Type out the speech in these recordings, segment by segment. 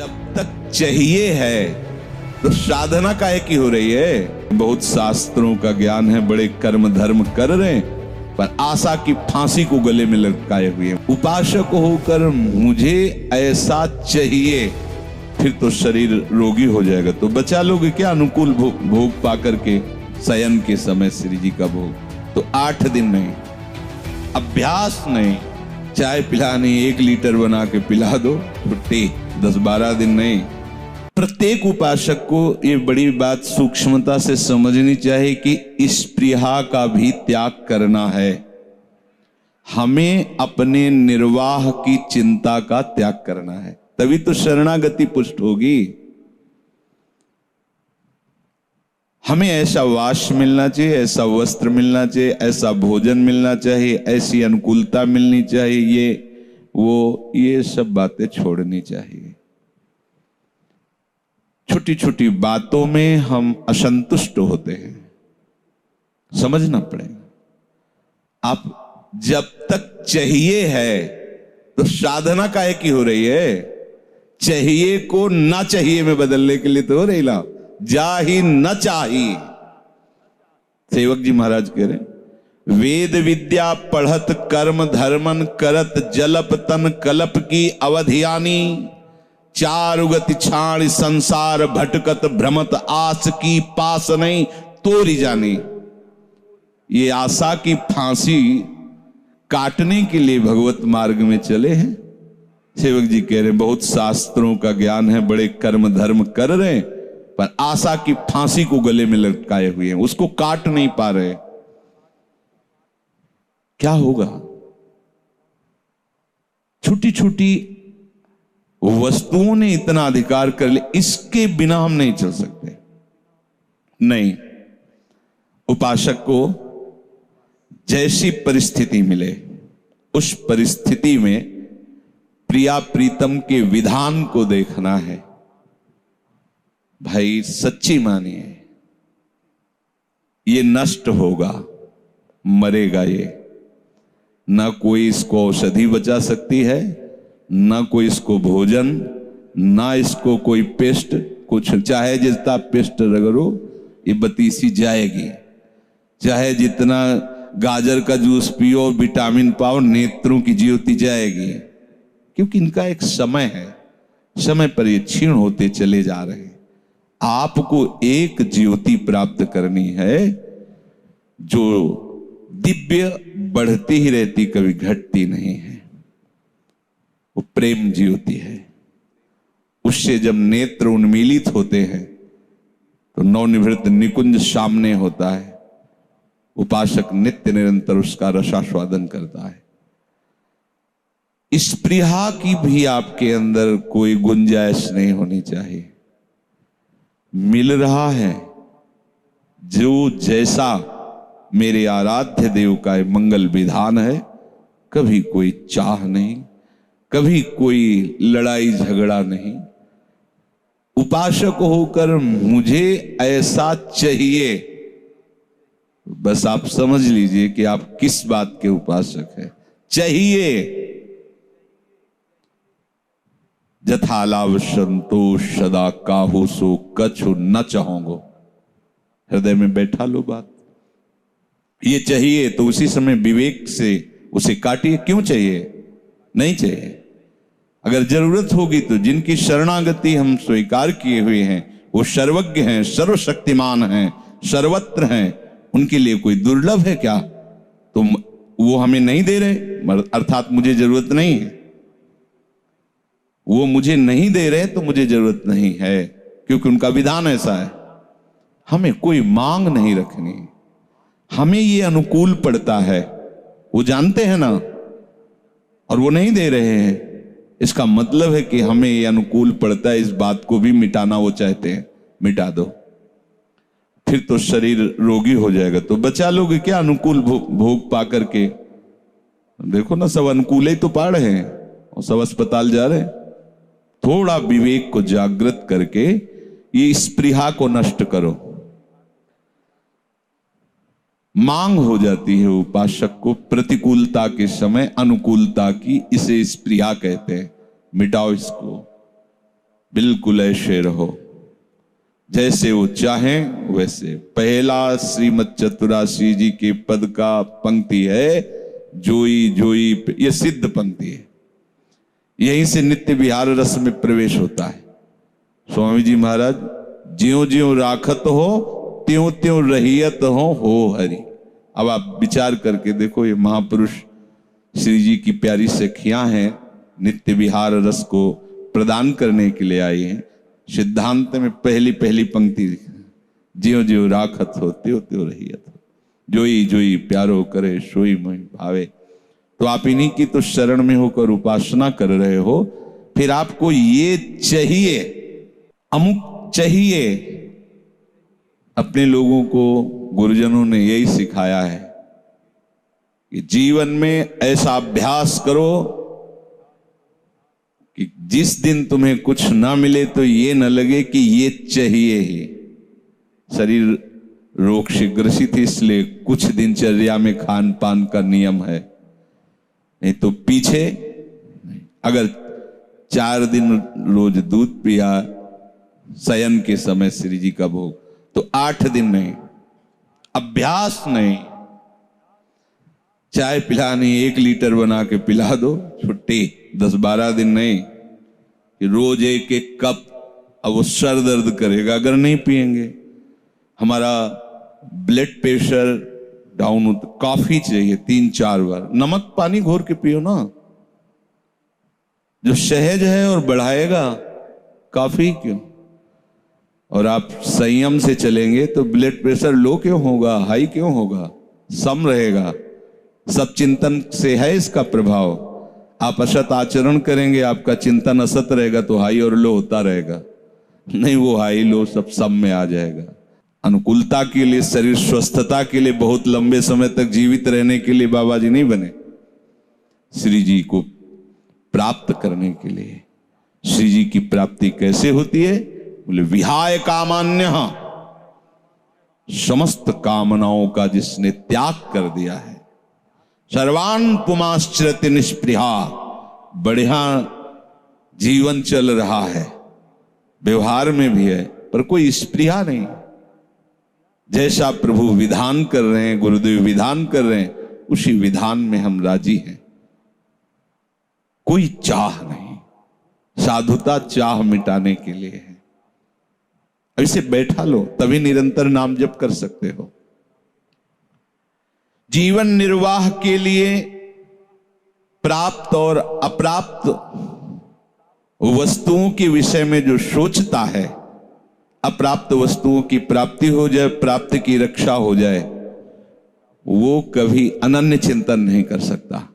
जब तक चाहिए है तो साधना काहे की हो रही है। बहुत शास्त्रों का ज्ञान है, बड़े कर्म धर्म कर रहे हैं, पर आशा की फांसी को गले में लटकाए हुए हैं। उपासक होकर मुझे ऐसा चाहिए, फिर तो शरीर रोगी हो जाएगा। तो बचा लोगे क्या अनुकूल भोग पाकर के शयन के समय श्री जी का भोग? तो 8 दिन नहीं, अभ्यास नहीं, चाय पिलानी 1 लीटर बना के पिला दो, छुट्टी 10-12 दिन नहीं। प्रत्येक उपासक को ये बड़ी बात सूक्ष्मता से समझनी चाहिए कि स्पृहा का भी त्याग करना है। हमें अपने निर्वाह की चिंता का त्याग करना है, तभी तो शरणागति पुष्ट होगी। हमें ऐसा वास मिलना चाहिए, ऐसा वस्त्र मिलना चाहिए, ऐसा भोजन मिलना चाहिए, ऐसी अनुकूलता मिलनी चाहिए, ये सब बातें छोड़नी चाहिए। छोटी छोटी बातों में हम असंतुष्ट होते हैं, समझना पड़ेगा। आप जब तक चाहिए है तो साधना काहे की हो रही है? चाहिए को ना चाहिए में बदलने के लिए तो हो रही ना, जा ही न चाहिए। सेवक जी महाराज कह रहे, वेद विद्या पढ़त कर्म धर्मन करत जलप तन कलप की अवधियानी, चारुगति छाण संसार भटकत भ्रमत आस की पास नहीं तोरी जानी। ये आशा की फांसी काटने के लिए भगवत मार्ग में चले हैं। सेवक जी कह रहे, बहुत शास्त्रों का ज्ञान है, बड़े कर्म धर्म कर रहे हैं, पर आशा की फांसी को गले में लटकाए हुए हैं, उसको काट नहीं पा रहे। क्या होगा? छोटी छोटी वस्तुओं ने इतना अधिकार कर लिया, इसके बिना हम नहीं चल सकते। नहीं, उपासक को जैसी परिस्थिति मिले उस परिस्थिति में प्रिया प्रीतम के विधान को देखना है। भाई सच्ची मानिए, ये नष्ट होगा, मरेगा ये। ना कोई इसको औषधि बचा सकती है, ना कोई इसको भोजन, ना इसको कोई पेस्ट, कुछ चाहे जितना पेस्ट रगड़ो ये बतीसी जाएगी। चाहे जितना गाजर का जूस पियो, विटामिन पाओ, नेत्रों की ज्योति जाएगी, क्योंकि इनका एक समय है, समय पर ये क्षीण होते चले जा रहे हैं। आपको एक ज्योति प्राप्त करनी है जो दिव्य, बढ़ती ही रहती, कभी घटती नहीं है। वो प्रेम ज्योति है। उससे जब नेत्र उन्मीलित होते हैं तो नवनिवृत्त निकुंज सामने होता है। उपासक नित्य निरंतर उसका रसास्वादन करता है। स्पृहा की भी आपके अंदर कोई गुंजाइश नहीं होनी चाहिए। मिल रहा है जो जैसा मेरे आराध्य देव का मंगल विधान है, कभी कोई चाह नहीं, कभी कोई लड़ाई झगड़ा नहीं। उपासक होकर मुझे ऐसा चाहिए, बस आप समझ लीजिए कि आप किस बात के उपासक हैं। चाहिए जथालाभ संतोष सदा काहू सो कछु न चाहोगो। हृदय में बैठा लो बात। ये चाहिए तो उसी समय विवेक से उसे काटिए। क्यों चाहिए? नहीं चाहिए। अगर जरूरत होगी तो जिनकी शरणागति हम स्वीकार किए हुए हैं वो सर्वज्ञ हैं, सर्वशक्तिमान हैं, सर्वत्र हैं, उनके लिए कोई दुर्लभ है क्या? तो वो हमें नहीं दे रहे, अर्थात मुझे जरूरत नहीं है। वो मुझे नहीं दे रहे तो मुझे जरूरत नहीं है, क्योंकि उनका विधान ऐसा है। हमें कोई मांग नहीं रखनी, हमें ये अनुकूल पड़ता है, वो जानते हैं ना, और वो नहीं दे रहे हैं। इसका मतलब है कि हमें ये अनुकूल पड़ता है, इस बात को भी मिटाना वो चाहते हैं। मिटा दो, फिर तो शरीर रोगी हो जाएगा। तो बचा लोगे क्या अनुकूल भोग पा करके? देखो ना, सब अनुकूल ही तो पा रहे हैं और सब अस्पताल जा रहे हैं। थोड़ा विवेक को जागृत करके ये स्पृहा को नष्ट करो। मांग हो जाती है उपासक को प्रतिकूलता के समय अनुकूलता की, इसे स्पृहा कहते हैं। मिटाओ इसको। बिल्कुल ऐसे रहो जैसे वो चाहें वैसे। पहला श्रीमद चतुराशी जी के पद का पंक्ति है, जोई जोई, ये सिद्ध पंक्ति है। यहीं से नित्य विहार रस में प्रवेश होता है। स्वामी जी महाराज, ज्यों ज्यों राखत हो त्यों त्यों रहियत हो हरि। अब आप विचार करके देखो, ये महापुरुष श्री जी की प्यारी सखियां हैं, नित्य विहार रस को प्रदान करने के लिए आई हैं। सिद्धांत में पहली पहली पंक्ति, ज्यों ज्यों राखत हो त्यों त्यों रहियत हो, जोई जोई प्यारो करे सोई मोहि भावे। तो आप इन्हीं की तो शरण में होकर उपासना कर रहे हो, फिर आपको ये चाहिए, अमुक चाहिए। अपने लोगों को गुरुजनों ने यही सिखाया है कि जीवन में ऐसा अभ्यास करो कि जिस दिन तुम्हें कुछ ना मिले तो ये न लगे कि ये चाहिए ही। शरीर रोग से ग्रसित है, इसलिए कुछ दिनचर्या में खान पान का नियम है, नहीं तो पीछे अगर 4 दिन रोज दूध पिया शयन के समय श्री जी का भोग, तो 8 दिन नहीं, अभ्यास नहीं। चाय पिलानी 1 लीटर बना के पिला दो, छुट्टी। 10-12 दिन नहीं कि रोज 1-1 कप। अब वो सर दर्द करेगा अगर नहीं पिएंगे। हमारा ब्लड प्रेशर डाउन हो तो कॉफी चाहिए 3-4 बार। नमक पानी घोर के पियो ना, जो सहज है और बढ़ाएगा। कॉफी क्यों? और आप संयम से चलेंगे तो ब्लड प्रेशर लो क्यों होगा, हाई क्यों होगा? सम रहेगा। सब चिंतन से है इसका प्रभाव। आप असत आचरण करेंगे, आपका चिंतन असत रहेगा तो हाई और लो होता रहेगा। नहीं, वो हाई लो सब सम में आ जाएगा। अनुकूलता के लिए, शरीर स्वस्थता के लिए, बहुत लंबे समय तक जीवित रहने के लिए बाबा जी नहीं बने। श्री जी को प्राप्त करने के लिए। श्री जी की प्राप्ति कैसे होती है? बोले विहाय कामान्य, समस्त कामनाओं का जिसने त्याग कर दिया है। सर्वान पुमाश्चरति निष्पृहा, बढ़िया जीवन चल रहा है, व्यवहार में भी है, पर कोई स्पृहा नहीं। जैसा प्रभु विधान कर रहे हैं, गुरुदेव विधान कर रहे हैं, उसी विधान में हम राजी हैं। कोई चाह नहीं। साधुता चाह मिटाने के लिए है। ऐसे बैठा लो, तभी निरंतर नाम जप कर सकते हो। जीवन निर्वाह के लिए प्राप्त और अप्राप्त वस्तुओं के विषय में जो सोचता है, अप्राप्त वस्तुओं की प्राप्ति हो जाए, प्राप्ति की रक्षा हो जाए, वो कभी अनन्य चिंतन नहीं कर सकता,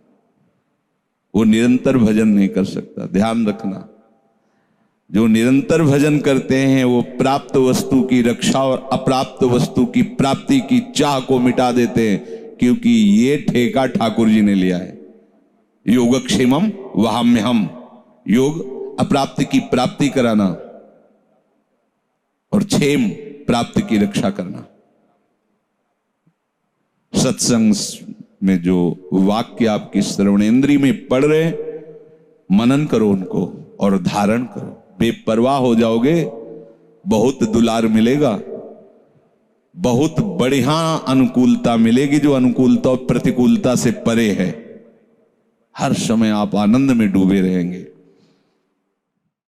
वो निरंतर भजन नहीं कर सकता। ध्यान रखना, जो निरंतर भजन करते हैं वो प्राप्त वस्तु की रक्षा और अप्राप्त वस्तु की प्राप्ति की चाह को मिटा देते हैं, क्योंकि ये ठेका ठाकुर जी ने लिया है। योगक्षेमम वहाम्यहम, योग अप्राप्ति की प्राप्ति कराना और क्षेम प्राप्ति की रक्षा करना। सत्संग में जो वाक्य आपकी श्रवणेंद्री में पढ़ रहे, मनन करो उनको और धारण करो। बेपरवाह हो जाओगे, बहुत दुलार मिलेगा, बहुत बढ़िया अनुकूलता मिलेगी, जो अनुकूलता और प्रतिकूलता से परे है। हर समय आप आनंद में डूबे रहेंगे।